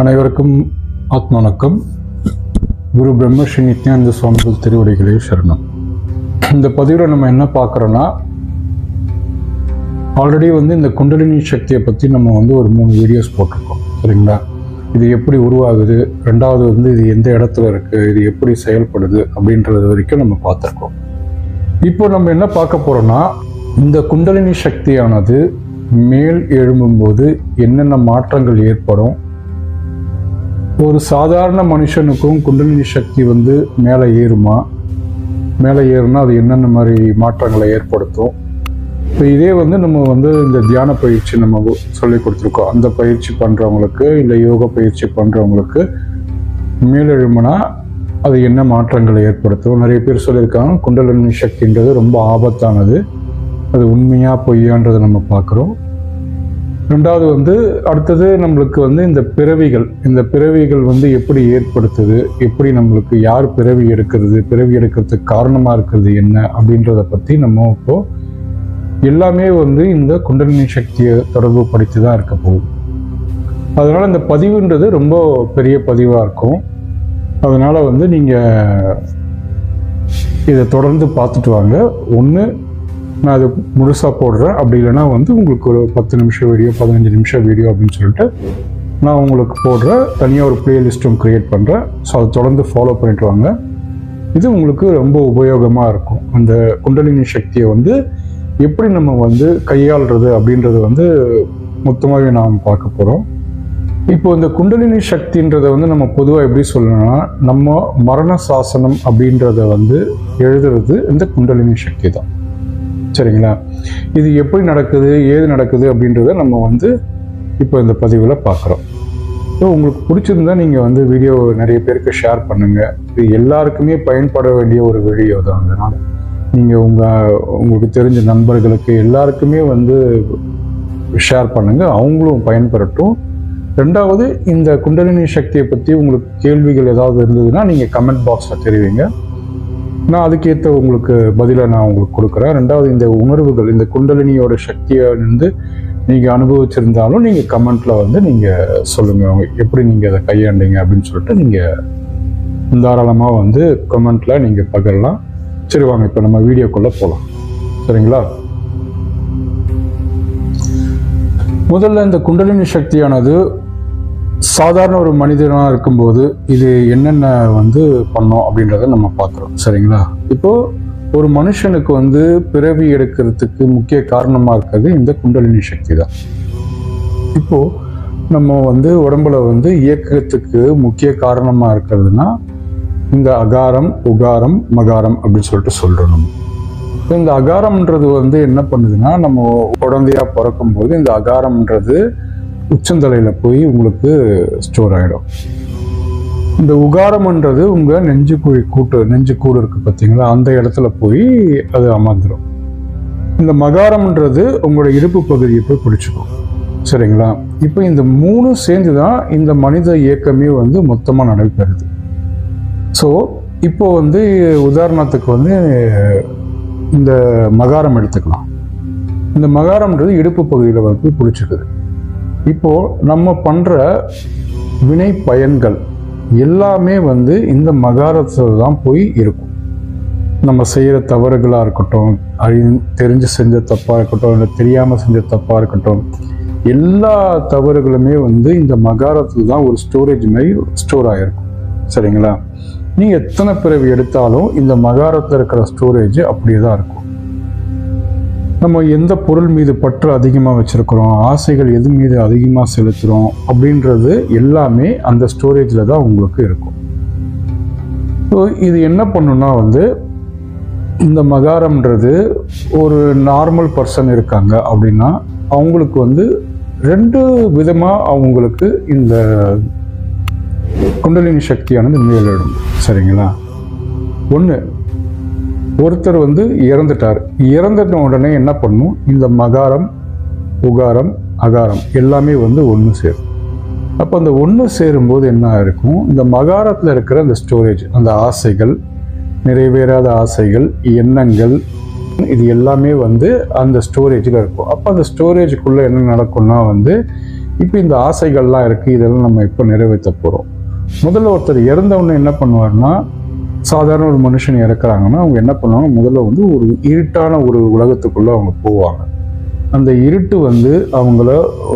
அனைவருக்கும் ஆத்ம வணக்கம். குரு பிரம்ம ஸ்ரீ நித்யானந்த சுவாமிகள் திருவடிகளே சரணம். இந்த பதிவில் நம்ம என்ன பார்க்குறோன்னா, ஆல்ரெடி இந்த குண்டலினி சக்தியை பற்றி நம்ம ஒரு 3 வீடியோஸ் போட்டிருக்கோம், சரிங்களா? இது எப்படி உருவாகுது, ரெண்டாவது இது எந்த இடத்துல இருக்குது, இது எப்படி செயல்படுது அப்படின்றது வரைக்கும் நம்ம பார்த்துருக்கோம். இப்போ நம்ம என்ன பார்க்க போகிறோன்னா, இந்த குண்டலினி சக்தியானது மேல் எழும்பும்போது என்னென்ன மாற்றங்கள் ஏற்படும், ஒரு சாதாரண மனுஷனுக்கும் குண்டலினி சக்தி மேலே ஏறுமா, மேலே ஏறுனா அது என்னென்ன மாதிரி மாற்றங்களை ஏற்படுத்தும். இப்போ இதே நம்ம இந்த தியான பயிற்சி நம்ம சொல்லி கொடுத்துருக்கோம். அந்த பயிற்சி பண்ணுறவங்களுக்கு இல்லை யோகா பயிற்சி பண்ணுறவங்களுக்கு மேலெழும்புனா அது என்ன மாற்றங்களை ஏற்படுத்தும். நிறைய பேர் சொல்லியிருக்காங்க குண்டலினி சக்தின்றது ரொம்ப ஆபத்தானது. அது உண்மையா பொய்யான்றதை நம்ம பார்க்குறோம். ரெண்டாவது அடுத்தது நம்மளுக்கு இந்த பிறவிகள் எப்படி ஏற்படுத்துது, எப்படி நம்மளுக்கு யார் பிறவி எடுக்கிறதுக்கு காரணமாக இருக்கிறது என்ன அப்படின்றத பற்றி நம்ம இப்போ எல்லாமே இந்த குண்டலினி சக்தியை தொடர்பு படுத்தி தான் இருக்க போகுது. அதனால் இந்த பதிவுன்றது ரொம்ப பெரிய பதிவாக இருக்கும். அதனால் நீங்கள் இதை தொடர்ந்து பார்த்துட்டு வாங்க. ஒன்று, நான் அது முழுசாக போடுறேன், அப்படி இல்லைன்னா உங்களுக்கு ஒரு 10 நிமிஷம் வீடியோ 15 நிமிஷம் வீடியோ அப்படின்னு சொல்லிட்டு நான் உங்களுக்கு போடுறேன். தனியாக ஒரு பிளேலிஸ்ட்டும் க்ரியேட் பண்ணுறேன். ஸோ அதை தொடர்ந்து ஃபாலோ பண்ணிட்டு வாங்க. இது உங்களுக்கு ரொம்ப உபயோகமாக இருக்கும். அந்த குண்டலினி சக்தியை எப்படி நம்ம கையாளுறது அப்படின்றது மொத்தமாகவே நாம் பார்க்க போகிறோம். இப்போ இந்த குண்டலினி சக்தின்றதை நம்ம பொதுவாக எப்படி சொல்லணும்னா, நம்ம மரண சாசனம் அப்படின்றத எழுதுறது இந்த குண்டலினி சக்தி தான், சரிங்களா? இது எப்படி நடக்குது, ஏது நடக்குது அப்படின்றத நம்ம இப்போ இந்த பதிவில் பார்க்குறோம். ஸோ உங்களுக்கு பிடிச்சிருந்தா நீங்கள் வீடியோ நிறைய பேருக்கு ஷேர் பண்ணுங்கள். இது எல்லாருக்குமே பயன்பட வேண்டிய ஒரு வீடியோ தான். அதனால் நீங்கள் உங்களுக்கு தெரிஞ்ச நண்பர்களுக்கு எல்லாருக்குமே ஷேர் பண்ணுங்கள், அவங்களும் பயன்பெறட்டும். ரெண்டாவது, இந்த குண்டலினி சக்தியை பற்றி உங்களுக்கு கேள்விகள் ஏதாவது இருந்ததுன்னா நீங்கள் கமெண்ட் பாக்ஸில் தெரிவிங்க. நான் அதுக்கேற்ற உங்களுக்கு பதிலை நான் உங்களுக்கு கொடுக்குறேன். ரெண்டாவது, இந்த உணர்வுகள், இந்த குண்டலினியோட சக்தியை நீங்கள் அனுபவிச்சிருந்தாலும் நீங்கள் கமெண்ட்டில் நீங்கள் சொல்லுங்கள், எப்படி நீங்கள் அதை கையாண்டீங்க அப்படின்னு சொல்லிட்டு நீங்கள் தாராளமாக கமெண்ட்டில் நீங்கள் பகிரலாம். சரி, வாங்க இப்போ நம்ம வீடியோக்குள்ளே போகலாம், சரிங்களா? முதல்ல இந்த குண்டலினி சக்தியானது சாதாரண ஒரு மனிதனாக இருக்கும்போது இது என்னென்ன பண்ணோம் அப்படின்றத நம்ம பார்க்குறோம், சரிங்களா? இப்போ ஒரு மனுஷனுக்கு பிறவி எடுக்கிறதுக்கு முக்கிய காரணமாக இருக்கிறது இந்த குண்டலினி சக்தி தான். இப்போ நம்ம உடம்புல இயக்கத்துக்கு முக்கிய காரணமாக இருக்கிறதுனா இந்த அகாரம், உகாரம், மகாரம் அப்படின்னு சொல்லிட்டு சொல்கிறோம். நம்ம இந்த அகாரம்ன்றது என்ன பண்ணுதுன்னா, நம்ம குழந்தையா பிறக்கும்போது இந்த அகாரம்ன்றது உச்சந்தலையில் போய் உங்களுக்கு ஸ்டோர் ஆகிடும். இந்த உகாரம்ன்றது உங்கள் நெஞ்சு கூடு இருக்கு பார்த்தீங்களா, அந்த இடத்துல போய் அது அமர்ந்துடும். இந்த மகாரம்ன்றது உங்களோட இடுப்பு பகுதியை போய் பிடிச்சிக்கும், சரிங்களா? இப்போ இந்த 3 சேர்ந்து தான் இந்த மனித இயக்கமே மொத்தமாக நடைபெறுது. ஸோ இப்போ உதாரணத்துக்கு இந்த மகாரம் எடுத்துக்கலாம். இந்த மகாரம்ன்றது இடுப்பு பகுதியில் போய் பிடிச்சிக்குது. இப்போ நம்ம பண்ற வினை பயன்கள் எல்லாமே இந்த மகாரத்தில் தான் போய் இருக்கும். நம்ம செய்யற தவறுகளா இருக்கட்டும், தெரிஞ்சு செஞ்ச தப்பா இருக்கட்டும், இல்லை தெரியாம செஞ்ச தப்பா இருக்கட்டும், எல்லா தவறுகளுமே இந்த மகாரத்தில் தான் ஒரு ஸ்டோரேஜ் மாதிரி ஸ்டோர் ஆகிருக்கும், சரிங்களா? நீங்க எத்தனை பிறவி எடுத்தாலும் இந்த மகாரத்தில் இருக்கிற ஸ்டோரேஜ் அப்படியே தான் இருக்கும். நம்ம எந்த பொருள் மீது பற்று அதிகமாக வச்சிருக்கிறோம், ஆசைகள் எது மீது அதிகமாக செலுத்துகிறோம் அப்படின்றது எல்லாமே அந்த ஸ்டோரேஜில் தான் உங்களுக்கு இருக்கும். ஸோ இது என்ன பண்ணுன்னா இந்த மகாரம்ன்றது ஒரு நார்மல் பர்சன் இருக்காங்க அப்படின்னா அவங்களுக்கு 2 விதமாக அவங்களுக்கு இந்த குண்டலினி சக்தியானது மேலிடும், சரிங்களா? ஒன்று, ஒருத்தர் இறந்துட்டார். இறந்துட்ட உடனே என்ன பண்ணும், இந்த மகாரம், உகாரம், அகாரம் எல்லாமே ஒன்று சேரும். அப்போ அந்த ஒன்று சேரும்போது என்ன இருக்கும், இந்த மகாரத்தில் இருக்கிற அந்த ஸ்டோரேஜ், அந்த ஆசைகள், நிறைவேறாத ஆசைகள், எண்ணங்கள், இது எல்லாமே அந்த ஸ்டோரேஜில் இருக்கும். அப்போ அந்த ஸ்டோரேஜுக்குள்ளே என்ன நடக்கும்னா இப்போ இந்த ஆசைகள்லாம் இருக்கு, இதெல்லாம் நம்ம இப்போ நிறைவேற்ற போறோம். முதல்ல ஒருத்தர் இறந்தவொடனே என்ன பண்ணுவார்னா, சாதாரண ஒரு மனுஷன் இறக்குறாங்கன்னா அவங்க என்ன பண்ணுவாங்க, முதல்ல வந்து ஒரு இருட்டான ஒரு உலகத்துக்குள்ள அவங்க போவாங்க. அந்த இருட்டு வந்து அவங்கள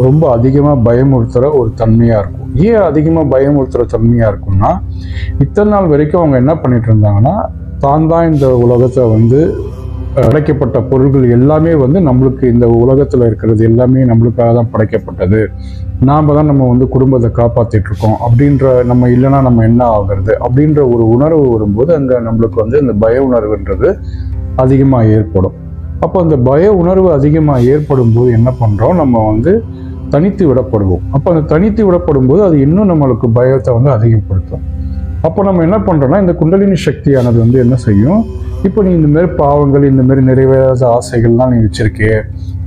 ரொம்ப அதிகமாக பயமுறுத்துகிற ஒரு தன்மையாக இருக்கும். ஏன் அதிகமாக பயமுறுத்துகிற தன்மையாக இருக்கும்னா, இத்தனை நாள் வரைக்கும் அவங்க என்ன பண்ணிட்டு இருந்தாங்கன்னா, தான் இந்த உலகத்தை வந்து படைக்கப்பட்ட பொருள்கள் எல்லாமே வந்து நம்மளுக்கு, இந்த உலகத்தில் இருக்கிறது எல்லாமே நம்மளுக்காக தான் படைக்கப்பட்டது, நாம் தான் நம்ம வந்து குடும்பத்தை காப்பாற்றிட்டு இருக்கோம் அப்படின்ற, நம்ம இல்லைன்னா நம்ம என்ன ஆகிறது அப்படின்ற ஒரு உணர்வு வரும்போது அங்கே நம்மளுக்கு வந்து இந்த பய உணர்வுன்றது அதிகமாக ஏற்படும். அப்போ அந்த பய உணர்வு அதிகமாக ஏற்படும் போது என்ன பண்ணுறோம், நம்ம வந்து தனித்து விடப்படுவோம். அப்போ அந்த தனித்து விடப்படும் போது அது இன்னும் நம்மளுக்கு பயத்தை வந்து அதிகப்படுத்தும். அப்போ நம்ம என்ன பண்ணுறோம்னா, இந்த குண்டலினி சக்தியானது வந்து என்ன செய்யும், இப்போ நீ இந்த மாதிரி பாவங்கள், இந்த மாதிரி நிறைவேறாத ஆசைகள்லாம் நீ வச்சிருக்கே,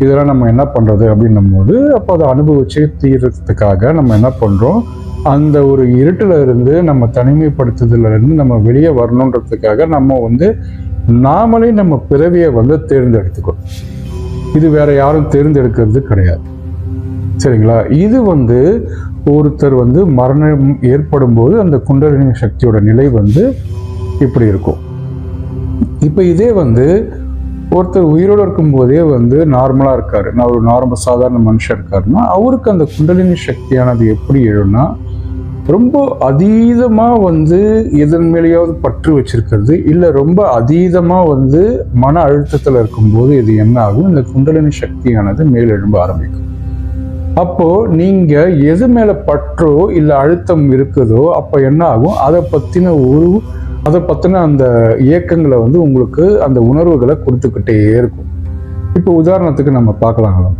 இதெல்லாம் நம்ம என்ன பண்ணுறது அப்படின்னும் போது, அப்போ அதை அனுபவிச்சு தீர்றதுக்காக நம்ம என்ன பண்ணுறோம், அந்த ஒரு இருட்டில் இருந்து நம்ம தனிமைப்படுத்துதல இருந்து நம்ம வெளியே வரணுன்றதுக்காக நம்ம வந்து நாமளே நம்ம பிறவியை வந்து தேர்ந்தெடுத்துக்கணும். இது வேற யாரும் தேர்ந்தெடுக்கிறது கிடையாது. சரிங்களா? இது வந்து ஒருத்தர் வந்து மரணம் ஏற்படும் போது அந்த குண்டலினி சக்தியோட நிலை வந்து இப்படி இருக்கும். இப்போ இதே வந்து ஒருத்தர் உயிரோடு இருக்கும் போதே வந்து நார்மலா இருக்காரு, நான் ஒரு நார்மல் சாதாரண மனுஷன் இருக்காருன்னா, அவருக்கு அந்த குண்டலினி சக்தியானது எப்படி எழுன்னா, ரொம்ப அதீதமாக வந்து எதன் மேலேயாவது பற்று வச்சிருக்கிறது, இல்லை ரொம்ப அதீதமாக வந்து மன அழுத்தத்தில் இருக்கும்போது இது என்ன ஆகும், இந்த குண்டலினி சக்தியானது மேலெழும்ப ஆரம்பிக்கும். அப்போ நீங்க எது மேல பற்றோ இல்லை அழுத்தம் இருக்குதோ அப்போ என்ன ஆகும், அதை பத்தின அந்த இயக்கங்களை வந்து உங்களுக்கு அந்த உணர்வுகளை கொடுத்துக்கிட்டே இருக்கும். இப்போ உதாரணத்துக்கு நம்ம பார்க்கலாம்.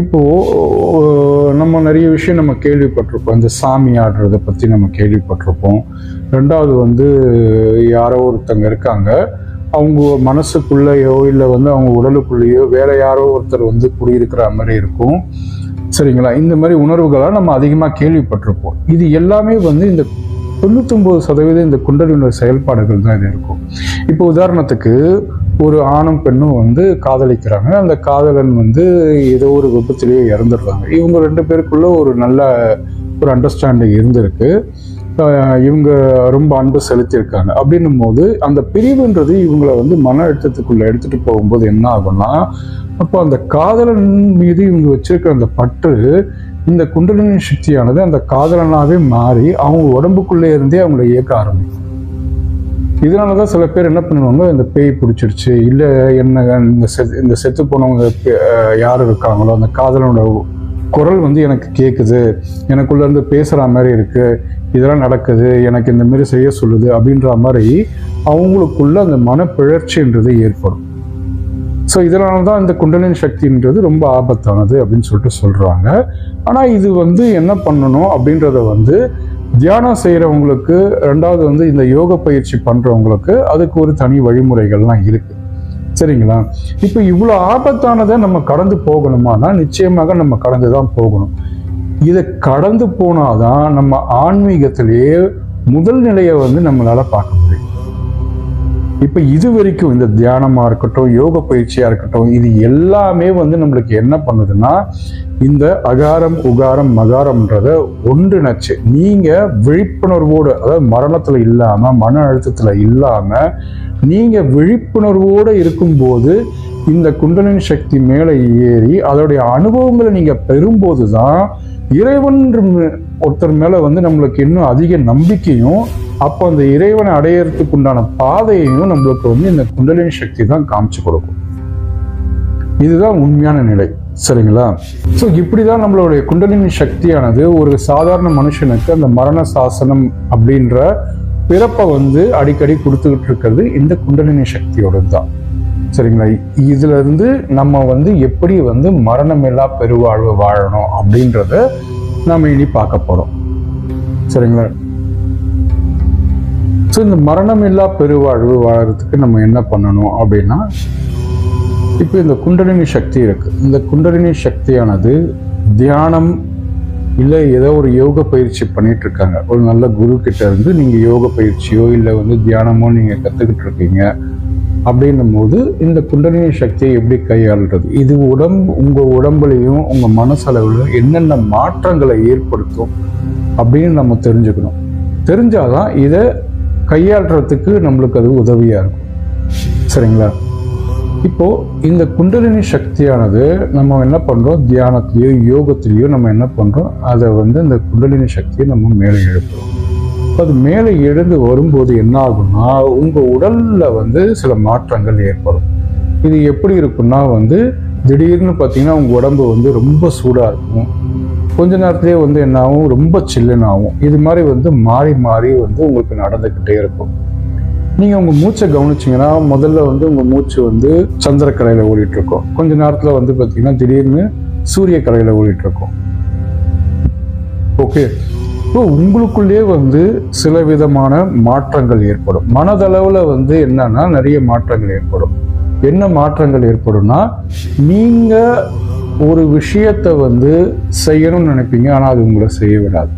இப்போ நம்ம நிறைய விஷயம் நம்ம கேள்விப்பட்டிருப்போம், இந்த சாமி ஆடுறதை பற்றி நம்ம கேள்விப்பட்டிருப்போம். ரெண்டாவது வந்து யாரோ ஒருத்தங்க இருக்காங்க, அவங்க மனசுக்குள்ளேயோ இல்லை வந்து அவங்க உடலுக்குள்ளேயோ வேற யாரோ ஒருத்தர் வந்து குடியிருக்கிற மாதிரி இருக்கும். சரிங்களா? இந்த மாதிரி உணர்வுகளாக நம்ம அதிகமாக கேள்விப்பட்டிருப்போம். இது எல்லாமே வந்து இந்த 99% இந்த குண்டலினி செயல்பாடுகள் தான் இது இருக்கும். இப்போ உதாரணத்துக்கு ஒரு ஆணும் பெண்ணும் வந்து காதலிக்கிறாங்க, அந்த காதலன் வந்து ஏதோ ஒரு விபத்திலேயே இறந்துடுறாங்க. இவங்க 2 பேருக்குள்ள ஒரு நல்ல ஒரு அண்டர்ஸ்டாண்டிங் இருந்திருக்கு, இவங்க ரொம்ப அன்பு செலுத்தியிருக்காங்க. அப்படின்னும் போது அந்த பிரிவுன்றது இவங்களை வந்து மன அழுத்தத்துக்குள்ள எடுத்துட்டு போகும்போது என்ன ஆகும்னா, அப்போ அந்த காதலன் மீது இவங்க வச்சிருக்கிற அந்த பற்று, இந்த குண்டலினி சக்தியானது அந்த காதலனாவே மாறி அவங்க உடம்புக்குள்ளே இருந்தே அவங்களை இயக்க ஆரம்பிக்கும். இதனாலதான் சில பேர் என்ன பண்ணுவாங்க, இந்த பேய் பிடிச்சிருச்சு, இல்லை என்ன இந்த செத்து போனவங்க யார் இருக்காங்களோ அந்த காதலனோட குரல் வந்து எனக்கு கேட்குது, எனக்குள்ள இருந்து பேசுற மாதிரி இருக்கு, இதெல்லாம் நடக்குது, எனக்கு இந்த மாதிரி செய்ய சொல்லுது அப்படின்ற மாதிரி அவங்களுக்குள்ள அந்த மனப்பிழற்சின்றது ஏற்படும். ஸோ இதனால தான் இந்த குண்டலினி சக்தின்றது ரொம்ப ஆபத்தானது அப்படின்னு சொல்லிட்டு சொல்றாங்க. ஆனால் இது வந்து என்ன பண்ணணும் அப்படின்றத வந்து தியானம் செய்யறவங்களுக்கு, ரெண்டாவது வந்து இந்த யோக பயிற்சி பண்றவங்களுக்கு அதுக்கு ஒரு தனி வழிமுறைகள்லாம் இருக்கு. சரிங்களா? இப்போ இவ்வளோ ஆபத்தானதை நம்ம கடந்து போகணுமானா நிச்சயமாக நம்ம கடந்து தான் போகணும். இதை கடந்து போனாதான் நம்ம ஆன்மீகத்திலேயே முதல் நிலையை வந்து நம்மளால பார்க்க முடியும். இப்போ இது வரைக்கும் இந்த தியானமா இருக்கட்டும், யோக பயிற்சியா இருக்கட்டும், இது எல்லாமே வந்து நம்மளுக்கு என்ன பண்ணுதுன்னா, இந்த அகாரம் உகாரம் மகாரம்ன்றத ஒன்றிணைச்சு நீங்க விழிப்புணர்வோடு, அதாவது மரணத்துல இல்லாம மன அழுத்தத்துல இல்லாம நீங்க விழிப்புணர்வோடு இருக்கும்போது இந்த குண்டலினி சக்தி மேலே ஏறி அதோடைய அனுபவங்களை நீங்க பெறும்போது தான் இறைவன் ஒருத்தர் மேல வந்து நம்மளுக்கு இன்னும் அதிக நம்பிக்கையும், அப்போ அந்த இறைவனை அடையறதுக்கு உண்டான பாதையையும் நம்மளுக்கு வந்து இந்த குண்டலினி சக்தி தான் காமிச்சு கொடுக்கும். இதுதான் உண்மையான நிலை. சரிங்களா? ஸோ இப்படிதான் நம்மளுடைய குண்டலினி சக்தியானது ஒரு சாதாரண மனுஷனுக்கு அந்த மரண சாசனம் அப்படின்ற பிறப்பை வந்து அடிக்கடி கொடுத்துக்கிட்டு இருக்கிறது இந்த குண்டலினி சக்தியோட தான். சரிங்களா? இதுல இருந்து நம்ம வந்து எப்படி வந்து மரணமில்லா பெருவாழ்வு வாழணும் அப்படின்றத நம்ம இனி பார்க்க போறோம். சரிங்களா? ஸோ இந்த மரணமில்லா பெருவாழ்வு வாழறதுக்கு நம்ம என்ன பண்ணணும் அப்படின்னா, இப்போ இந்த குண்டலினி சக்தி இருக்கு. இந்த குண்டலினி சக்தியானது தியானம் இல்லை ஏதோ ஒரு யோக பயிற்சி பண்ணிட்டு இருக்காங்க, ஒரு நல்ல குரு கிட்ட இருந்து நீங்க யோக பயிற்சியோ இல்லை வந்து தியானமோ நீங்க கத்துக்கிட்டு இருக்கீங்க, அப்படின்னும் போது இந்த குண்டலினி சக்தியை எப்படி கையாளுறது, இது உங்கள் உடம்புலையும் உங்கள் மனசளவில் என்னென்ன மாற்றங்களை ஏற்படுத்தும் அப்படின்னு நம்ம தெரிஞ்சுக்கணும். தெரிஞ்சாதான் இதை கையாளுறதுக்கு நம்மளுக்கு அது உதவியாக இருக்கும். சரிங்களா? இப்போ இந்த குண்டலினி சக்தியானது நம்ம என்ன பண்றோம், தியானத்திலேயோ யோகத்திலேயோ நம்ம என்ன பண்றோம், அதை இந்த குண்டலினி சக்தியை நம்ம மேலே எழுப்புறோம். அது மேலே எழுந்து வரும்போது என்ன ஆகும்னா உங்க உடல்ல சில மாற்றங்கள் ஏற்படும். இது எப்படி இருக்குன்னா திடீர்னு பார்த்தீங்கன்னா உங்க உடம்பு ரொம்ப சூடா இருக்கும். கொஞ்ச நேரத்திலேயே என்ன ஆகும், ரொம்ப சில்லுன்னு ஆகும். இது மாதிரி மாறி மாறி உங்களுக்கு நடந்துக்கிட்டே இருக்கும். நீங்க உங்க மூச்சை கவனிச்சீங்கன்னா முதல்ல உங்க மூச்சு சந்திரக்கரையில ஓடிட்டு இருக்கும். கொஞ்ச நேரத்துல பாத்தீங்கன்னா திடீர்னு சூரிய கரையில ஓடிட்டு இருக்கும். ஓகே, இப்போ உங்களுக்குள்ளேயே சில விதமான மாற்றங்கள் ஏற்படும். மனதளவுல என்னன்னா நிறைய மாற்றங்கள் ஏற்படும். என்ன மாற்றங்கள் ஏற்படும்னா, நீங்க ஒரு விஷயத்த செய்யணும்னு நினைப்பீங்க, ஆனா அது உங்களை செய்ய விடாது.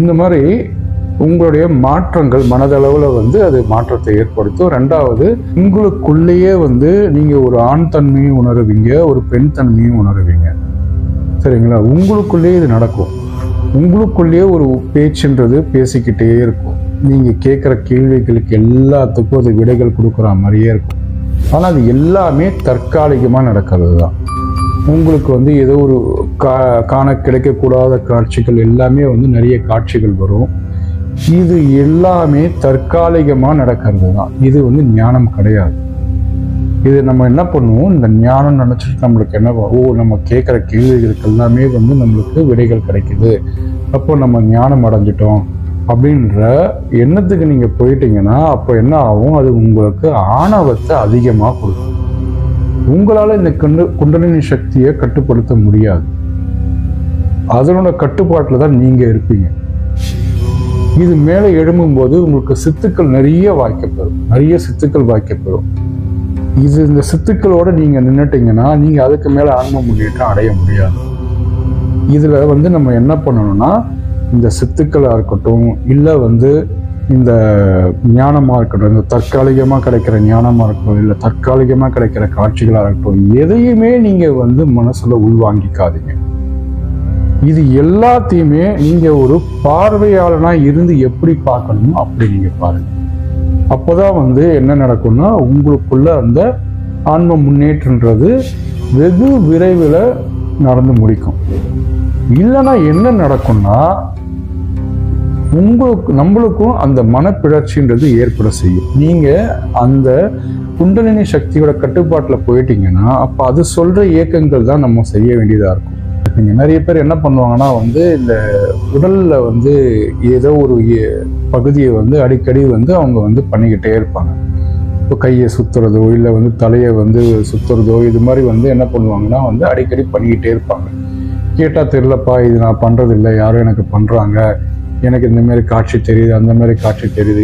இந்த மாதிரி உங்களுடைய மாற்றங்கள் மனதளவுல அது மாற்றத்தை ஏற்படுத்தும். ரெண்டாவது, உங்களுக்குள்ளேயே நீங்க ஒரு ஆண் தன்மையும் உணருவீங்க, ஒரு பெண் தன்மையும் உணருவீங்க. சரிங்களா? உங்களுக்குள்ளேயே இது நடக்கும். உங்களுக்குள்ளேயே ஒரு பேச்சுன்றது பேசிக்கிட்டே இருக்கும். நீங்க கேட்குற கேள்விகளுக்கு எல்லாத்துக்கும் அது விடைகள் கொடுக்குற மாதிரியே இருக்கும். ஆனா அது எல்லாமே தற்காலிகமா நடக்கிறது தான். உங்களுக்கு ஏதோ ஒரு காண கிடைக்கக்கூடாத காட்சிகள் எல்லாமே நிறைய காட்சிகள் வரும். இது எல்லாமே தற்காலிகமா நடக்கிறது தான். இது ஞானம் கிடையாது. இது நம்ம என்ன பண்ணுவோம், இந்த ஞானம் நினைச்சிட்டு நம்மளுக்கு என்ன, நம்ம கேட்குற கேள்விகளுக்கு எல்லாமே நம்மளுக்கு விடைகள் கிடைக்குது, அப்போ நம்ம ஞானம் அடைஞ்சிட்டோம் அப்படின்ற எண்ணத்துக்கு நீங்க போயிட்டீங்கன்னா அப்போ என்ன ஆகும், அது உங்களுக்கு ஆணவத்தை அதிகமா கொடுக்கும். உங்களால இந்த குண்டலினி சக்தியை கட்டுப்படுத்த முடியாது. அதனோட கட்டுப்பாட்டுல தான் நீங்க இருப்பீங்க. இது மேலே எழும்பும் போது உங்களுக்கு சித்துக்கள் நிறைய வாய்க்கப்பெறும். இந்த சித்துக்களோட நீங்க நின்னுட்டீங்கன்னா நீங்க அதுக்கு மேல ஆன்ம முன்னேற்றம் அடைய முடியாது. இதுல நம்ம என்ன பண்ணணும்னா, இந்த சித்துக்களா இருக்கட்டும், இல்ல இந்த ஞானமா இருக்கட்டும், இந்த தற்காலிகமா கிடைக்கிற ஞானமா இருக்கட்டும், இல்ல தற்காலிகமா கிடைக்கிற காட்சிகளா இருக்கட்டும், எதையுமே நீங்க மனசுல உள்வாங்கிக்காதீங்க. இது எல்லாத்தையுமே நீங்க ஒரு பார்வையாளனா இருந்து எப்படி பார்க்கணுமோ அப்படி நீங்க பாருங்க. அப்போதான் என்ன நடக்கும்னா, உங்களுக்குள்ள அந்த ஆன்ம முன்னேற்றன்றது வெகு விரைவில் நடந்து முடிக்கும். இல்லைன்னா என்ன நடக்கும்னா, நம்மளுக்கும் அந்த மனப்பிழற்சின்றது ஏற்பட செய்யும். நீங்க அந்த குண்டலினி சக்தியோட கட்டுப்பாட்டுல போயிட்டீங்கன்னா அப்ப அது சொல்ற இயக்கங்கள் தான் நம்ம செய்ய வேண்டியதா இருக்கும். நிறைய பேர் என்ன பண்ணுவாங்கன்னா, இந்த உடல்ல ஏதோ ஒரு பகுதியை அடிக்கடி அவங்க பண்ணிக்கிட்டே இருப்பாங்க. இப்போ கையை சுத்துறதோ இல்ல தலையை சுத்துறதோ இது மாதிரி என்ன பண்ணுவாங்கன்னா அடிக்கடி பண்ணிக்கிட்டே இருப்பாங்க. கேட்டா தெரியலப்பா, இது நான் பண்றது இல்லை, யாரும் எனக்கு பண்றாங்க, எனக்கு இந்த மாதிரி காட்சி தெரியுது, அந்த மாதிரி காட்சி தெரியுது.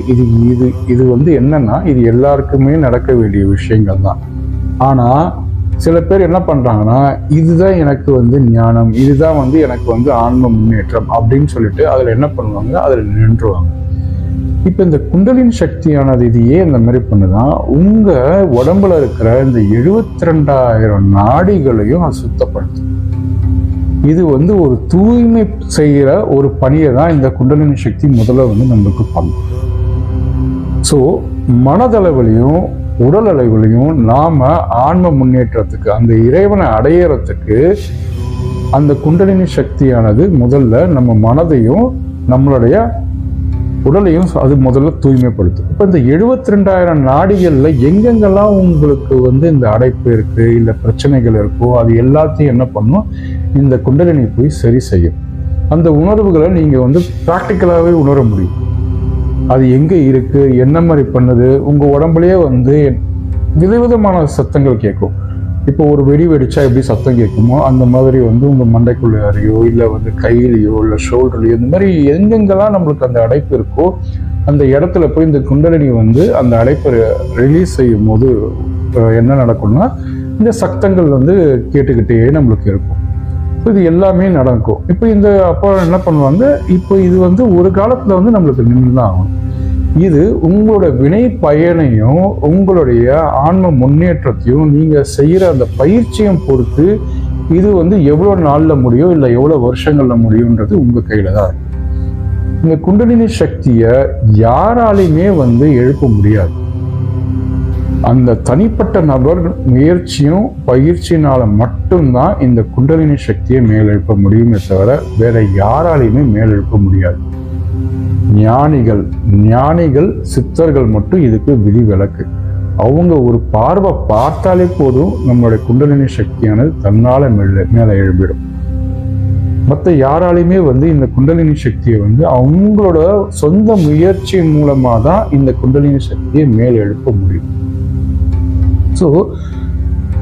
இது என்னன்னா, இது எல்லாருக்குமே நடக்க வேண்டிய விஷயங்கள் தான். ஆனா சில பேர் என்ன பண்றாங்கன்னா, இதுதான் எனக்கு ஞானம், இதுதான் எனக்கு ஆன்ம முன்னேற்றம் அப்படின்னு சொல்லிட்டு அதுல என்ன பண்ணுவாங்க, அதுல நின்றுவாங்க. இப்ப இந்த குண்டலின் சக்தியானது இதையே இந்த மாதிரி பண்ணுதான், உங்க உடம்புல இருக்கிற இந்த 72,000 நாடிகளையும் அது சுத்தப்படுத்தும். இது ஒரு தூய்மை செய்யற ஒரு பணியை தான் இந்த குண்டலினி சக்தி முதல்ல நம்மளுக்கு பண்ணும். ஸோ மனதளவிலையும் உடல் அளவிலையும் நாம ஆன்ம முன்னேற்றத்துக்கு, அந்த இறைவனை அடையறதுக்கு அந்த குண்டலினி சக்தியானது முதல்ல நம்ம மனதையும் நம்மளுடைய உடலையும் அது முதல்ல தூய்மைப்படுத்தும். இப்ப இந்த 72,000 நாடிகள்ல எங்கெங்கெல்லாம் உங்களுக்கு இந்த அடைப்பு இருக்கு, இல்ல பிரச்சனைகள் இருக்கோ, அது எல்லாத்தையும் என்ன பண்ணும், இந்த குண்டலினி போய் சரி செய்யும். அந்த உணர்வுகளை நீங்க பிராக்டிக்கலாவே உணர முடியும். அது எங்க இருக்கு, என்ன மாதிரி பண்ணுது, உங்க உடம்புலயே விதவிதமான சத்தங்கள் கேட்கும். இப்போ ஒரு வெடி வெடிச்சா எப்படி சத்தம் கேட்குமோ அந்த மாதிரி உங்க மண்டைக்குள்ளையோ இல்ல கையிலையோ இல்ல ஷோல்டர்லையோ இந்த மாதிரி எங்கெங்கெல்லாம் நம்மளுக்கு அந்த அடைப்பு இருக்கோ அந்த இடத்துல போய் இந்த குண்டலினி அந்த அடைப்பை ரிலீஸ் செய்யும் போது என்ன நடக்கும்னா, இந்த சத்தங்கள் கேட்டுக்கிட்டே நம்மளுக்கு இருக்கும். இது எல்லாமே நடக்கும். இப்போ அப்போ என்ன பண்ணுவாங்க, இப்போ இது ஒரு காலத்துல நம்மளுக்கு நின்றுதான் ஆகும். இது உங்களோட வினை பயனையும் உங்களுடைய ஆன்ம முன்னேற்றத்தையும் நீங்க செய்யற அந்த பயிற்சியும் பொறுத்து இது எவ்வளவு நாள்ல முடியும் இல்லை எவ்வளவு வருஷங்கள்ல முடியும்ன்றது உங்க கையில தான் இருக்கு. இந்த குண்டலினி சக்தியை யாராலையுமே எழுப்ப முடியாது. அந்த தனிப்பட்ட நபர் முயற்சியும் பயிற்சியினால மட்டும்தான் இந்த குண்டலினி சக்தியை மேலெழுப்ப முடியுமே தவிர வேற யாராலையுமே மேலெழுப்ப முடியாது. ஞானிகள் சித்தர்கள் மட்டும் இதுக்கு விதிவிலக்கு. அவங்க ஒரு பார்வை பார்த்தாலே போதும் நம்மளுடைய குண்டலினி சக்தியானது தன்னால மேல எழுப்பிடும். மற்ற யாராலையுமே இந்த குண்டலினி சக்தியை அவங்களோட சொந்த முயற்சியின் மூலமா தான் இந்த குண்டலினி சக்தியை மேல் எழுப்ப முடியும். ஸோ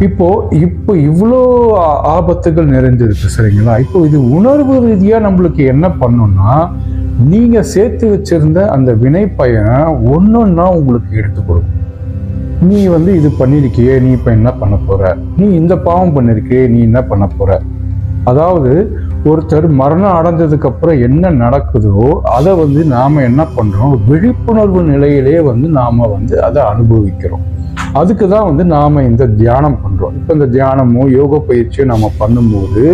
இப்போ இவ்வளோ ஆபத்துகள் நிறைஞ்சிருக்கு, சரிங்களா? இப்போ இது உணர்வு ரீதியா நம்மளுக்கு என்ன பண்ணும்னா, நீங்க சேர்த்து வச்சிருந்த அந்த வினை பயனை ஒன்னொன்னா உங்களுக்கு எடுத்து கொடுக்கும். நீ இது பண்ணிருக்கியே, நீ இப்ப என்ன பண்ண போற, நீ இந்த பாவம் பண்ணிருக்கியே, நீ என்ன பண்ண போற. அதாவது ஒருத்தர் மரணம் அடைஞ்சதுக்கு அப்புறம் என்ன நடக்குதோ அதை நாம என்ன பண்றோம், விழிப்புணர்வு நிலையிலே நாம அதை அனுபவிக்கிறோம். அதுக்கு தான் நாம இந்த தியானம் பண்றோம். இப்ப இந்த தியானமோ யோக பயிற்சியோ நாம பண்ணும்போது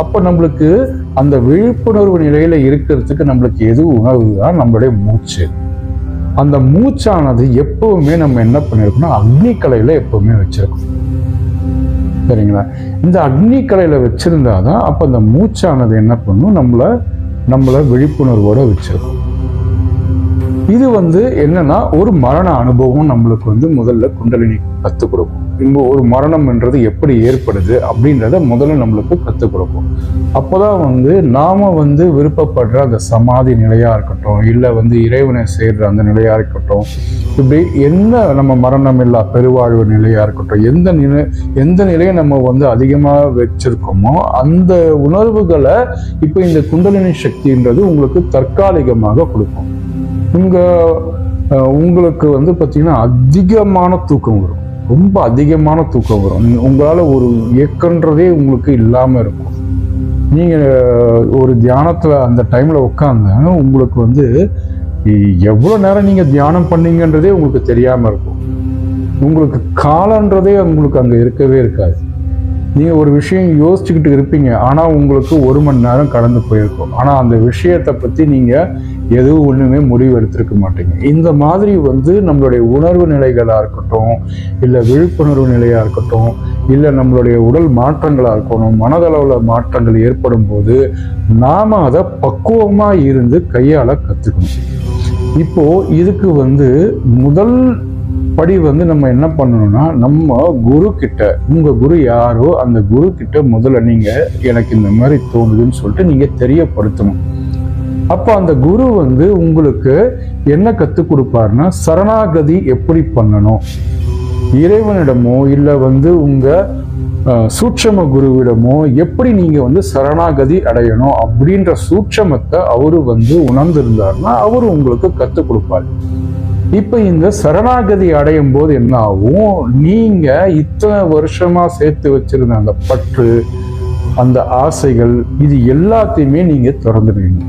அப்ப நம்மளுக்கு அந்த விழிப்புணர்வு நிலையில இருக்கிறதுக்கு நம்மளுக்கு எது உணர்வு தான் நம்மளுடைய மூச்சு. அந்த மூச்சானது எப்பவுமே நம்ம என்ன பண்ணிருக்கோம்னா அக்னி கலையில எப்பவுமே வச்சிருக்கோம், சரிங்களா? இந்த அக்னி கலையில வச்சிருந்தாதான் அப்ப அந்த மூச்சானது என்ன பண்ணும், நம்மள விழிப்புணர்வோட வச்சிருக்கோம். இது என்னன்னா ஒரு மரண அனுபவம் நம்மளுக்கு முதல்ல குண்டலினி கத்துக் கொடுக்கும். ஒரு மரணம் என்றது எப்படி ஏற்படுது அப்படின்றத முதல்ல நம்மளுக்கு கத்துக் கொடுக்கும். அப்போதான் நாம விருப்பப்படுற அந்த சமாதி நிலையா இருக்கட்டும், இல்ல இறைவனை சேர்ற அந்த நிலையா இருக்கட்டும், இப்படி நம்ம மரணம் இல்லா பெருவாழ்வு நிலையா இருக்கட்டும், எந்த நிலையை நம்ம அதிகமா வச்சிருக்கோமோ அந்த உணர்வுகளை இப்ப இந்த குண்டலினி சக்தின்றது உங்களுக்கு தற்காலிகமாக கொடுக்கும். உங்களுக்கு பாத்தீங்கன்னா அதிகமான தூக்கம் வரும், ரொம்ப அதிகமான தூக்கம் வரும். உங்களால ஒரு இயக்கன்றதே உங்களுக்கு இல்லாம இருக்கும். நீங்க ஒரு தியானத்துல அந்த டைம்ல உட்கார்ந்து உங்களுக்கு எவ்வளவு நேரம் நீங்க தியானம் பண்ணீங்கன்றதே உங்களுக்கு தெரியாம இருக்கும். உங்களுக்கு காலன்றதே உங்களுக்கு அங்க இருக்கவே இருக்காது. நீங்க ஒரு விஷயம் யோசிச்சுக்கிட்டு இருப்பீங்க, ஆனா உங்களுக்கு 1 மணி நேரம் கடந்து போயிருக்கும். ஆனா அந்த விஷயத்தை பத்தி நீங்க எதுவும் ஒண்ணுமே முடிவு எடுத்திருக்க மாட்டீங்க. இந்த மாதிரி நம்மளுடைய உணர்வு நிலைகளா இருக்கட்டும், இல்ல விழிப்புணர்வு நிலையா இருக்கட்டும், இல்ல நம்மளுடைய உடல் மாற்றங்களா இருக்கணும், மனதளவுல மாற்றங்கள் ஏற்படும் போது நாம அதை பக்குவமா இருந்து கையாள கத்துக்கணும். இப்போ இதுக்கு முதல் படி நம்ம என்ன பண்ணணும்னா, நம்ம குரு கிட்ட, உங்க குரு யாரோ அந்த குரு கிட்ட முதல்ல நீங்க எனக்கு இந்த மாதிரி தோணுதுன்னு சொல்லிட்டு நீங்க தெரியப்படுத்தணும். அப்ப அந்த குரு உங்களுக்கு என்ன கத்துக் கொடுப்பாருன்னா, சரணாகதி எப்படி பண்ணணும், இறைவனிடமோ இல்ல உங்க சூட்சம குருவிடமோ எப்படி நீங்க சரணாகதி அடையணும் அப்படின்ற சூட்சமத்தை அவரு உணர்ந்திருந்தாருன்னா அவரு உங்களுக்கு கத்துக் கொடுப்பாரு. இப்ப இந்த சரணாகதி அடையும் போது என்ன ஆகும், நீங்க இத்தனை வருஷமா சேர்த்து வச்சிருந்த அந்த பற்று, அந்த ஆசைகள், இது எல்லாத்தையுமே நீங்க திறந்துடுவீங்க.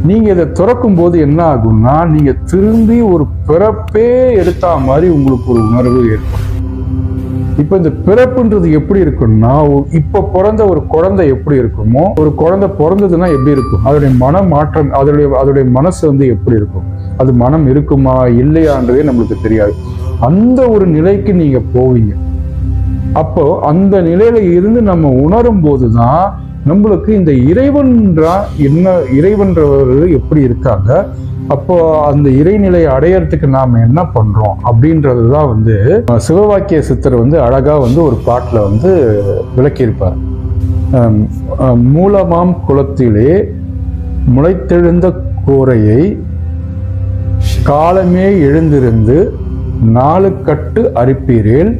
நீங்க இதை திறக்கும் போது என்ன ஆகும்னா, நீங்க திரும்பி ஒரு பிறப்பே எடுத்தா மாதிரி உங்களுக்கு ஒரு உணர்வு ஏற்படும். இப்ப இந்த பிறப்புன்றது எப்படி இருக்கும்னா, இப்ப பிறந்த ஒரு குழந்தை எப்படி இருக்குமோ, ஒரு குழந்தை பிறந்ததுன்னா எப்படி இருக்கும், அதோடைய மன மாற்றம், அதோடைய மனசு எப்படி இருக்கும், அது மனம் இருக்குமா இல்லையான்றதே நம்மளுக்கு தெரியாது. அந்த ஒரு நிலைக்கு நீங்க போவீங்க. அப்போ அந்த நிலையில இருந்து நம்ம உணரும் போதுதான் நம்மளுக்கு இந்த இறைவன்றவர் எப்படி இருக்காங்க, அப்போ அந்த இறைநிலையை அடையறதுக்கு நாம என்ன பண்றோம் அப்படின்றதுதான் சிவவாக்கிய சித்தர் அழகா ஒரு பாட்டுல விளக்கியிருப்பார். மூலமாம் குளத்திலே முளைத்தெழுந்த கோரையை காலமே எழுந்திருந்து 4 கட்டு அரிப்பீரேல்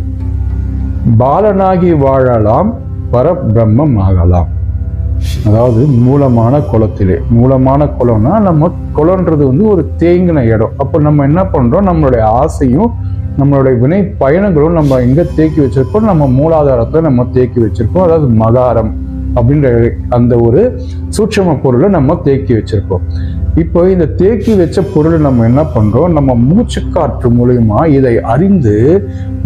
பாலனாகி வாழலாம் பரபிரம்மம் ஆகலாம். அதாவது மூலமான குளத்திலே, மூலமான குளம்னா நம்ம குளம்ன்றது ஒரு தேங்கின இடம். அப்போ நம்ம என்ன பண்றோம், நம்மளுடைய ஆசையும் நம்மளுடைய வினை பயணங்களும் நம்ம எங்க தேக்கி வச்சிருக்கோம், நம்ம மூலாதாரத்தை நம்ம தேக்கி வச்சிருக்கோம். அதாவது மகாரம் அப்படின்ற அந்த ஒரு சூட்சம பொருளை நம்ம தேக்கி வச்சிருக்கோம். இப்போ இந்த தேக்கி வச்ச பொருளை நம்ம என்ன பண்றோம், நம்ம மூச்சு காற்று மூலியமா இதை அறிந்து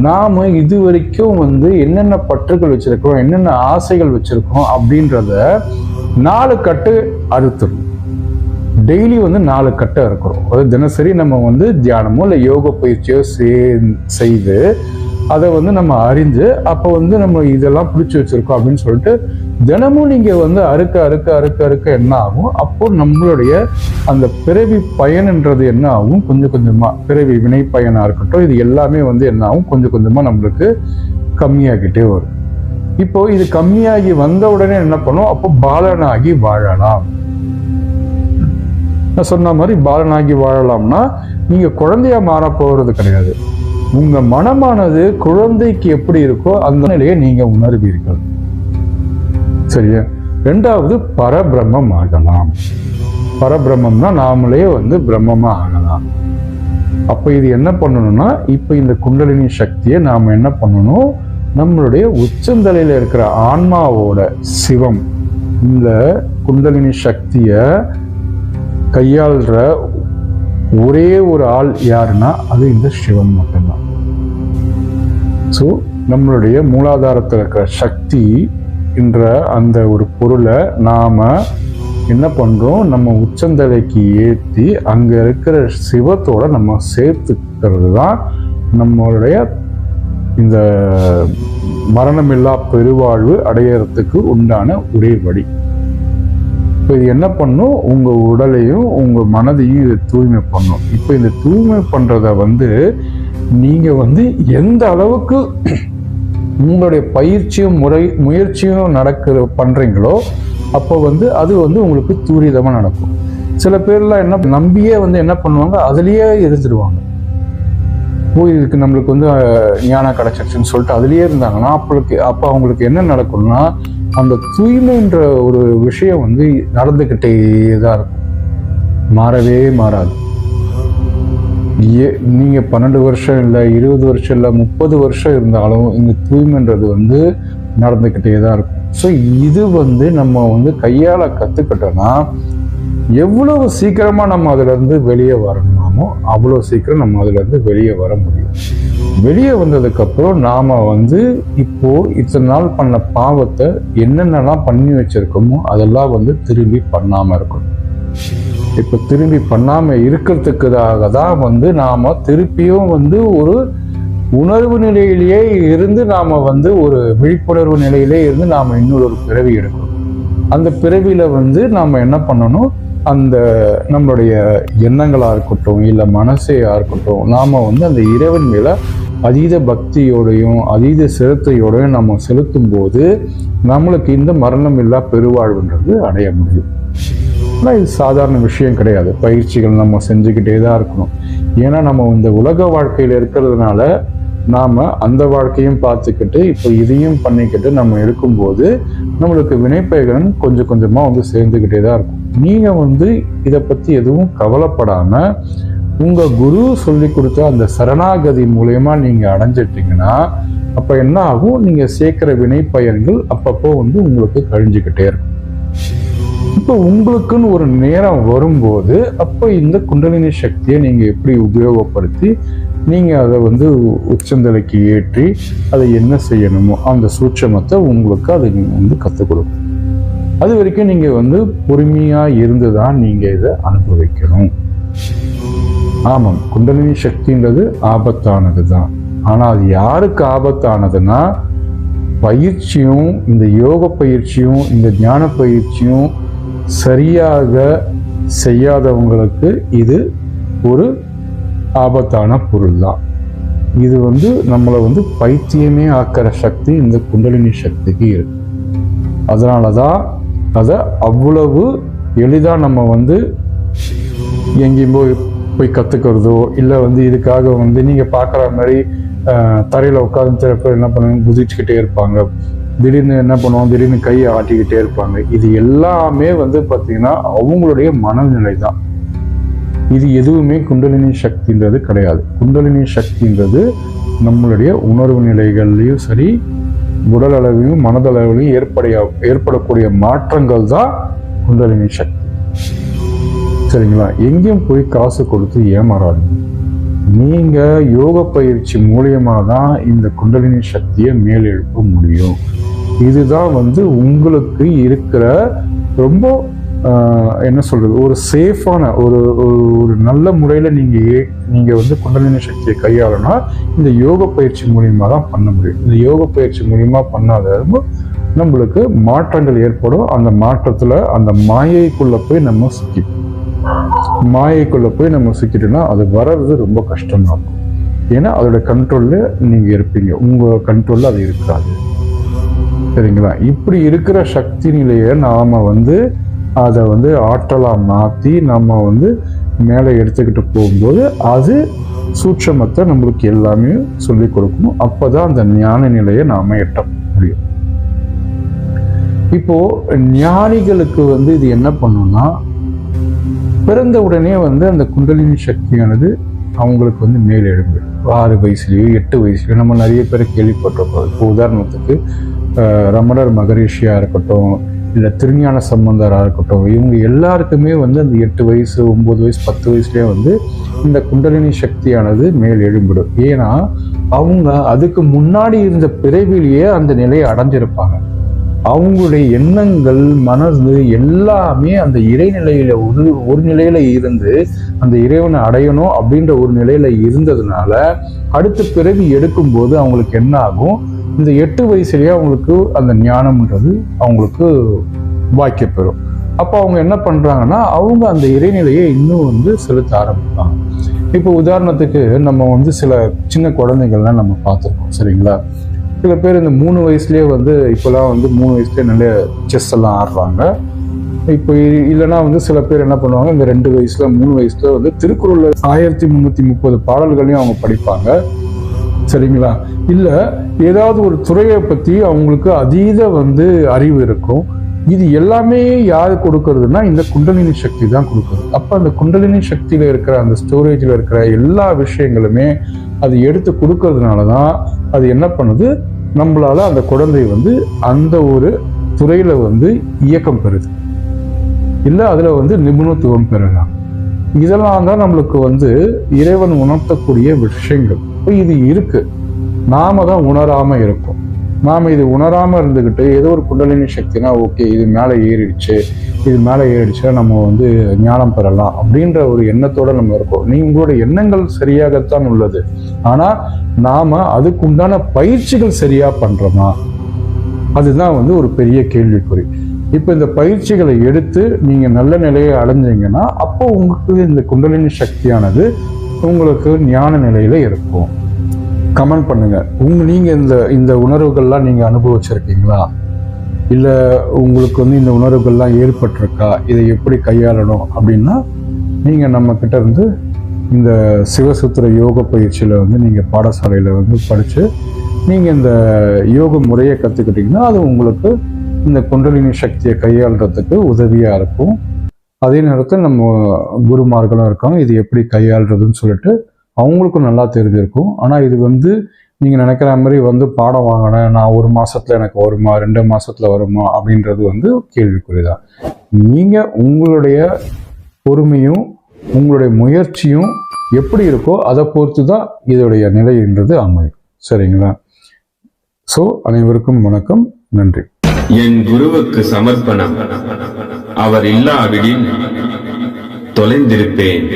நாம இது வரைக்கும் என்னென்ன பற்றுகள் வச்சிருக்கோம், என்னென்ன ஆசைகள் வச்சிருக்கோம் அப்படின்றத 4 கட்டு அறுத்துடும். டெய்லி 4 கட்டை இருக்கிறோம். அதாவது தினசரி நம்ம தியானமோ இல்லை யோக பயிற்சியோ செய்து அதை நம்ம அறிந்து அப்போ நம்ம இதெல்லாம் பிடிச்சி வச்சிருக்கோம் அப்படின்னு சொல்லிட்டு தினமும் நீங்க அறுக்க அறுக்க அறுக்க அறுக்க என்ன ஆகும், அப்போ நம்மளுடைய அந்த பிறவி பயன்ன்றது என்ன ஆகும், கொஞ்சம் கொஞ்சமா பிறவி வினை பயனா இருக்கட்டும், இது எல்லாமே என்ன ஆகும், கொஞ்சம் கொஞ்சமா நம்மளுக்கு கம்மியாகிட்டே வரும். இப்போ இது கம்மியாகி வந்த உடனே என்ன பண்ணும், அப்போ பாலனாகி வாழலாம். நான் சொன்ன மாதிரி பாலனாகி வாழலாம்னா நீங்க குழந்தையா மாற போறது கிடையாது. உங்க மனமானது குழந்தைக்கு எப்படி இருக்கோ அந்த நிலையை நீங்க உணர்வீர்கள். சரியா? 2வது பரபிரம்மம் ஆகலாம். பரபிரம்மம்னா நாமளே பிரம்மமா ஆகலாம். அப்ப இது என்ன பண்ணணும்னா, இப்ப இந்த குண்டலினி சக்தியை நாம என்ன பண்ணணும், நம்மளுடைய உச்சந்தலையில இருக்கிற ஆன்மாவோட சிவம் இந்த குண்டலினி சக்திய கையாள்ற ஒரே ஒரு ஆள் யாருன்னா அது இந்த சிவன் மட்டும்தான். ஸோ நம்மளுடைய மூலாதாரத்தில் இருக்கிற சக்தி என்ற அந்த ஒரு பொருளை நாம என்ன பண்றோம், நம்ம உச்சந்தலைக்கு ஏற்றி அங்க இருக்கிற சிவத்தோட நம்ம சேர்த்துக்கிறது தான் நம்மளுடைய இந்த மரணமில்லா பெருவாழ்வு அடையறதுக்கு உண்டான ஒரே வழி. இப்போ இது என்ன பண்ணும், உங்க உடலையும் உங்க மனதையும் இது தூய்மை பண்ணும். இப்போ இந்த தூய்மை பண்றத நீங்க எந்த அளவுக்கு உங்களுடைய பயிற்சியும் முயற்சியும் பண்றீங்களோ அப்போ அது உங்களுக்கு துரிதமா நடக்கும். சில பேர்லாம் என்ன நம்பியே என்ன பண்ணுவாங்க, அதுலயே இருந்துருவாங்க. இதுக்கு நம்மளுக்கு ஞானம் கிடைச்சிருச்சுன்னு சொல்லிட்டு அதுலயே இருந்தாங்கன்னா அப்ப அவங்களுக்கு என்ன நடக்கும்னா, அந்த தூய்மைன்ற ஒரு விஷயம் நடந்துகிட்டே தான் இருக்கும், மாறவே மாறாது. நீங்க 12 வருஷம் இல்லை, 20 வருஷம் இல்லை, 30 வருஷம் இருந்தாலும் இந்த தூய்மைன்றது நடந்துகிட்டே தான் இருக்கும். ஸோ இது நம்ம கையாள கத்துக்கிட்டோம்னா எவ்வளவு சீக்கிரமா நம்ம அதுல இருந்து வெளியே வரணுமோ அவ்வளவு சீக்கிரம் நம்ம அதுல இருந்து வெளியே வர முடியும். வெளியே வந்ததுக்கு அப்புறம் நாம இப்போ இத்தனை நாள் பண்ண பாவத்தை என்னென்னலாம் பண்ணி வச்சிருக்கோமோ அதெல்லாம் திரும்பி பண்ணாம இருக்கணும். இப்ப திரும்பி பண்ணாம இருக்கிறதுக்காக தான் நாம திருப்பியும் ஒரு உணர்வு நிலையிலேயே இருந்து நாம ஒரு விழிப்புணர்வு நிலையிலே இருந்து நாம இன்னொரு பிறவி எடுக்கணும். அந்த பிறவியில நாம என்ன பண்ணணும், அந்த நம்மளுடைய எண்ணங்களா இருக்கட்டும் இல்லை மனசையா இருக்கட்டும், நாம அந்த இறைவன் மேல அதீத பக்தியோடையும் அதீத சிரத்தையோடையும் நம்ம செலுத்தும் போது நம்மளுக்கு இந்த மரணம் இல்லா பெருவாழ்வுன்றது அடைய முடியும். ஆனால் இது சாதாரண விஷயம் கிடையாது. பயிற்சிகள் நம்ம செஞ்சுக்கிட்டே தான் இருக்கணும். ஏன்னா நம்ம இந்த உலக வாழ்க்கையில இருக்கிறதுனால நாம அந்த வாழ்க்கையும் பார்த்துக்கிட்டு இப்போ இதையும் பண்ணிக்கிட்டு நம்ம இருக்கும்போது நம்மளுக்கு வினைப்பயன் கொஞ்சம் கொஞ்சமா சேர்ந்துக்கிட்டே தான் இருக்கும். நீங்க இதை பத்தி எதுவும் கவலைப்படாம உங்க குரு சொல்லி கொடுத்த அந்த சரணாகதி மூலயமா நீங்க அடைஞ்சிட்டீங்கன்னா அப்ப என்ன ஆகும், நீங்க சேர்க்கிற வினைப்பயன்கள் அப்பப்போ உங்களுக்கு கழிஞ்சுக்கிட்டே இருக்கும். இப்போ உங்களுக்குன்னு ஒரு நேரம் வரும்போது அப்போ இந்த குண்டலினி சக்தியை நீங்க எப்படி உபயோகப்படுத்தி நீங்க அதை உச்சந்தலைக்கு ஏற்றி அதை என்ன செய்யணுமோ அந்த சூட்சமத்தை உங்களுக்கு அதை கற்றுக் கொடுக்கும். அது வரைக்கும் நீங்க பொறுமையா இருந்துதான் நீங்க இதை அனுபவிக்கணும். ஆமாம், குண்டலினி சக்தின்றது ஆபத்தானது தான். ஆனா அது யாருக்கு ஆபத்தானதுன்னா, பயிற்சியும் இந்த யோக பயிற்சியும் இந்த ஞான பயிற்சியும் சரியாக செய்யாதவங்களுக்கு இது ஒரு ஆபத்தான பொருள் தான். இது நம்மளை பைத்தியமே ஆக்கிற சக்தி இந்த குண்டலினி சக்திக்கு இருக்கு. அதனாலதான் அதை அவ்வளவு எளிதா நம்ம எங்கேயும் போய் கத்துக்கிறதோ இல்லை இதுக்காக நீங்க பாக்குற மாதிரி தரையில உட்கார்ந்து சில என்ன பண்ணுவாங்க, குதிச்சுக்கிட்டே இருப்பாங்க, திடீர்னு என்ன பண்ணுவாங்க, திடீர்னு கையை ஆட்டிக்கிட்டே இருப்பாங்க. இது எல்லாமே பாத்தீங்கன்னா அவங்களுடைய மனநிலை தான். இது எதுவுமே குண்டலினி சக்தின்றது கிடையாது. குண்டலினி சக்தின்றது நம்மளுடைய உணர்வு நிலைகள்லையும் சரி, உடல் அளவிலும் மனதளவிலும் ஏற்படக்கூடிய மாற்றங்கள் தான் குண்டலினி சக்தி. சரிங்களா? எங்கேயும் போய் காசு கொடுத்து ஏமாறாதீங்க. நீங்க யோக பயிற்சி மூலியமா தான் இந்த குண்டலினி சக்தியை மேலெழுப்ப முடியும். இதுதான் உங்களுக்கு இருக்கிற ரொம்ப என்ன சொல்றது, ஒரு சேஃபான ஒரு நல்ல முறையில நீங்க குண்டலினி சக்தியை கையாளனா இந்த யோக பயிற்சி மூலியமா தான் பண்ண முடியும். இந்த யோக பயிற்சி மூலியமா பண்ணாத நம்மளுக்கு மாற்றங்கள் ஏற்படும். அந்த மாற்றத்துல அந்த மாயைக்குள்ள போய் நம்ம சிக்கிட்டோம்னா அது வர்றது ரொம்ப கஷ்டமா இருக்கும். ஏன்னா அதோட கண்ட்ரோல்ல நீங்க இருப்பீங்க, உங்க கண்ட்ரோல்ல அது இருக்காது. சரிங்களா? இப்படி இருக்கிற சக்தி நிலையை நாம அதை ஆற்றலா மாத்தி நம்ம மேலே எடுத்துக்கிட்டு போகும்போது அது சூட்சமத்தை நம்மளுக்கு எல்லாமே சொல்லி கொடுக்கணும். அப்பதான் அந்த ஞான நிலையை நாம எட்ட முடியும். இப்போ ஞானிகளுக்கு இது என்ன பண்ணும்னா, பிறந்த உடனே அந்த குண்டலினி சக்தியானது அவங்களுக்கு மேல் எழும்பு 6 வயசுலயோ 8 வயசுலயோ நம்ம நிறைய பேரை கேள்விப்பட்டிருக்கோம். இப்போ உதாரணத்துக்கு ரமணர் மகரிஷியா இருக்கட்டும், இல்லை திருஞான சம்பந்தராக இருக்கட்டும், இவங்க எல்லாருக்குமே அந்த 8 வயசு 9 வயசு 10 வயசுலயே இந்த குண்டலினி சக்தியானது மேல் எழும்பிடும். ஏன்னா அவங்க அதுக்கு முன்னாடி இருந்த பிறவிலேயே அந்த நிலையை அடைஞ்சிருப்பாங்க. அவங்களுடைய எண்ணங்கள், மனது எல்லாமே அந்த இறைநிலையில ஒரு நிலையில இருந்து அந்த இறைவனை அடையணும் அப்படின்ற ஒரு நிலையில இருந்ததுனால அடுத்த பிறவி எடுக்கும் போது அவங்களுக்கு என்ன ஆகும், இந்த 8 வயசுலயே அவங்களுக்கு அந்த ஞானம்ன்றது அவங்களுக்கு வாய்க்கப்பெறும். அப்போ அவங்க என்ன பண்றாங்கன்னா, அவங்க அந்த இறைநிலையை இன்னும் செலுத்த ஆரம்பிப்பாங்க. இப்போ உதாரணத்துக்கு நம்ம சில சின்ன குழந்தைகள்லாம் நம்ம பார்த்துருக்கோம். சரிங்களா? சில பேர் இந்த 3 வயசுலயே இப்பெல்லாம் 3 வயசுலயே நிறைய செஸ் எல்லாம் ஆடுறாங்க. இப்போ இல்லைன்னா சில பேர் என்ன பண்ணுவாங்க, இந்த 2 வயசுல 3 வயசுல திருக்குறள்ல 1330 பாடல்களையும் அவங்க படிப்பாங்க. சரிங்களா? இல்ல ஏதாவது ஒரு துறையை பத்தி அவங்களுக்கு அதீத அறிவு இருக்கும். இது எல்லாமே யாரு கொடுக்கறதுன்னா இந்த குண்டலினி சக்தி தான் கொடுக்குறது. அப்ப அந்த குண்டலினி சக்தியில இருக்கிற அந்த ஸ்டோரேஜ்ல இருக்கிற எல்லா விஷயங்களுமே அது எடுத்து கொடுக்கறதுனாலதான் அது என்ன பண்ணுது, நம்மளால அந்த குழந்தை அந்த ஒரு துறையில இயக்கம் பெறுது, இல்ல அதுல நிபுணத்துவம் பெறலாம். இதெல்லாம் தான் நம்மளுக்கு இறைவன் உணர்த்தக்கூடிய விஷயங்கள். இது இருக்கு, நாம தான் உணராம இருக்கோம். நாம இது உணராம இருந்துகிட்டு ஏதோ ஒரு குண்டலினி சக்தினா ஓகே இது மேலே ஏறிடுச்சுன்னா நம்ம ஞானம் பெறலாம் அப்படின்ற ஒரு எண்ணத்தோட நம்ம இருக்கோம். உங்களோட எண்ணங்கள் சரியாகத்தான் உள்ளது, ஆனா நாம அதுக்கு உண்டான பயிற்சிகள் சரியா பண்றோமா, அதுதான் ஒரு பெரிய கேள்விக்குறி. இப்ப இந்த பயிற்சிகளை எடுத்து நீங்க நல்ல நிலையை அடைஞ்சீங்கன்னா அப்போ உங்களுக்கு இந்த குண்டலினி சக்தியானது உங்களுக்கு ஞான நிலையில இருக்கும். கமெண்ட் பண்ணுங்க, நீங்க இந்த உணர்வுகள்லாம் நீங்க அனுபவிச்சிருக்கீங்களா, இல்ல உங்களுக்கு இந்த உணர்வுகள்லாம் ஏற்பட்டிருக்கா, இதை எப்படி கையாளணும் அப்படின்னா நீங்க நம்ம கிட்ட இருந்து இந்த சிவசூத்திர யோக பயிற்சியில நீங்க பாடசாலையில படிச்சு நீங்க இந்த யோக முறையை கத்துக்கிட்டீங்கன்னா அது உங்களுக்கு இந்த குண்டலினி சக்தியை கையாளுறதுக்கு உதவியா இருக்கும். அதே நேரத்தில் நம்ம குருமார்களும் இருக்காங்க, இது எப்படி கையாளுறதுன்னு சொல்லிட்டு அவங்களுக்கும் நல்லா தெரிஞ்சிருக்கும். ஆனால் இது நீங்கள் நினைக்கிற மாதிரி பாடம் வாங்கினேன் நான் 1 மாசத்துல எனக்கு வருமா 2 மாசத்துல வருமா அப்படின்றது கேள்விக்குறிதான். நீங்கள் உங்களுடைய பொறுமையும் உங்களுடைய முயற்சியும் எப்படி இருக்கோ அதை பொறுத்து தான் இதோடைய நிலைன்றது அமையும். சரிங்களா? ஸோ அனைவருக்கும் வணக்கம், நன்றி. என் குருவுக்கு சமர்ப்பணம். அவர் இல்லாவிடில் தொலைந்திருப்பேன்.